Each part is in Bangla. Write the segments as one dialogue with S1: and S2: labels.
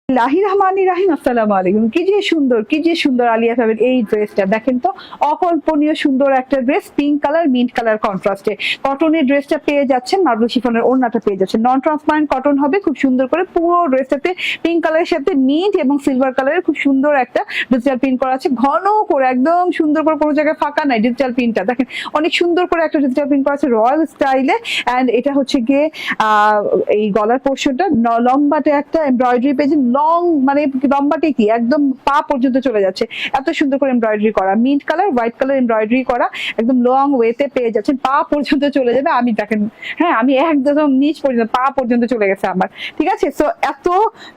S1: রাহিম, আসসালামু আলাইকুম। কি যে সুন্দর আলিয়া ভাবের এই ড্রেসটা দেখেন তো, অকল্পনীয় সুন্দর একটা dress, pink colour mint colour কন্ট্রাস্টে কটনের ড্রেসটা পেয়ে যাচ্ছেন, মার্বেল শিফনের ওড়নাটা পেয়ে যাচ্ছেন, নন ট্রান্সপারেন্ট কটন হবে, খুব সুন্দর করে পুরো ড্রেসটাতে পিঙ্ক কালারের সাথে মিন্ট এবং সিলভার কালারের খুব সুন্দর একটা ডিজিটাল প্রিন্ট করা আছে, ঘন করে একদম সুন্দর করে, কোনো জায়গায় ফাঁকা নাই। ডিজিটাল প্রিন্টটা দেখেন অনেক সুন্দর করে একটা ডিজিটাল প্রিন্ট করা আছে রয়্যাল স্টাইলে। অ্যান্ড এটা হচ্ছে গিয়ে এই গলার পোর্শনটা লম্বাটে একটা এমব্রয়ডারি পেয়েছে, লং মানে লম্বাটে কি একদম পা পর্যন্ত চলে যাচ্ছে, এত সুন্দর করে এমব্রয়ডারি করা, mint colour white colour embroidery করা, একদম লং ওয়েতে পেয়ে যাচ্ছেন, পা পর্যন্ত চলে যাবে। আমি দেখেন, হ্যাঁ আমি একদম নিচ পর্যন্ত পা পর্যন্ত চলে গেছে আমার, ঠিক আছে। সো এত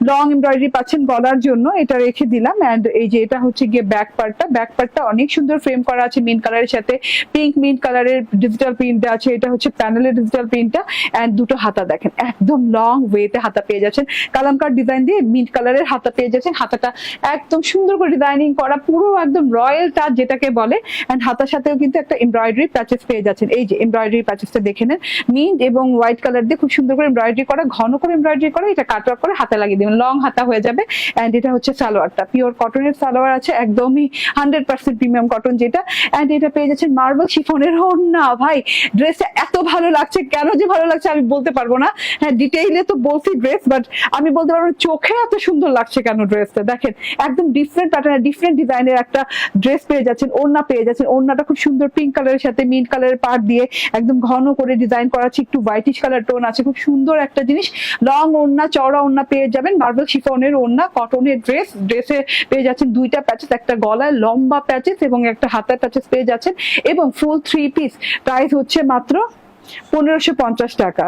S1: লং এমব্রয়ডারি পাচ্ছেন গলার জন্য, এটা রেখে দিলাম। অ্যান্ড এই যে এটা হচ্ছে গিয়ে ব্যাক পার্টটা অনেক সুন্দর ফ্রেম করা আছে মিন্ট কালারের সাথে, পিঙ্ক মিন্ট কালারের ডিজিটাল প্রিন্ট আছে, এটা হচ্ছে প্যানেলের ডিজিটাল প্রিন্টটা। অ্যান্ড দুটো হাতা দেখেন একদম লং ওয়েতে হাতা পেয়ে যাচ্ছেন, কালামকার ডিজাইন দিয়ে মিন্ট কালারের হাতা পেয়ে যাচ্ছেন, হাতাটা একদম সুন্দর করে ডিজাইনিং করা, পুরো একদম রয়্যাল টাচ যেটাকে বলে। এন্ড হাতার সাথেও কিন্তু একটা এমব্রয়ডারি প্যাচেস পেয়ে যাচ্ছেন, এই যে এমব্রয়ডারি প্যাচেসটা দেখে নেন, মিন্ট এবং হোয়াইট কালার দিয়ে খুব সুন্দর করে এমব্রয়ডারি করা, ঘন করে এমব্রয়ডারি করা, এটা কাটওয়ার্ক করে হাতে লাগিয়ে দিবেন, লং হাতা হয়ে যাবে। এন্ড এটা হচ্ছে সালোয়ারটা, পিওর কটনের সালোয়ার আছে, একদমই 100% প্রিমিয়াম কটন যেটা। এন্ড এটা পেয়ে যাচ্ছেন মার্বেল শিফনের ওড়না। ভাই ড্রেসটা এত ভালো লাগছে, কেন যে ভালো লাগছে আমি বলতে পারবো না, হ্যাঁ ডিটেইলে তো বলছি ড্রেস, বাট আমি বলতে পারবো চোখে এত সুন্দর লাগছে কেন ড্রেসটা। দেখেন একদম ডিফারেন্ট প্যাটার্নের ডিফারেন্ট ডিজাইনের একটা ড্রেস পেয়ে যাচ্ছেন, ওড়না পেয়ে যাচ্ছেন, ওড়নাটা খুব সুন্দর পিঙ্ক কালারের সাথে মিন্ট কালারের পাড় দিয়ে একদম ঘন করে ডিজাইন করা আছে, একটু হোয়াইটিশ কালার টোন আছে, খুব সুন্দর একটা জিনিস। লং ওড়না, চওড়া ওড়না পেয়ে যাবেন, মার্বেল শিফনের ওড়না, কটনের ড্রেসে পেয়ে যাচ্ছেন দুইটা প্যাচেস, একটা গলায় লম্বা প্যাচেস এবং একটা হাতার প্যাচেস পেয়ে যাচ্ছেন, এবং ফুল 3 পিস প্রাইস হচ্ছে মাত্র 1550 টাকা।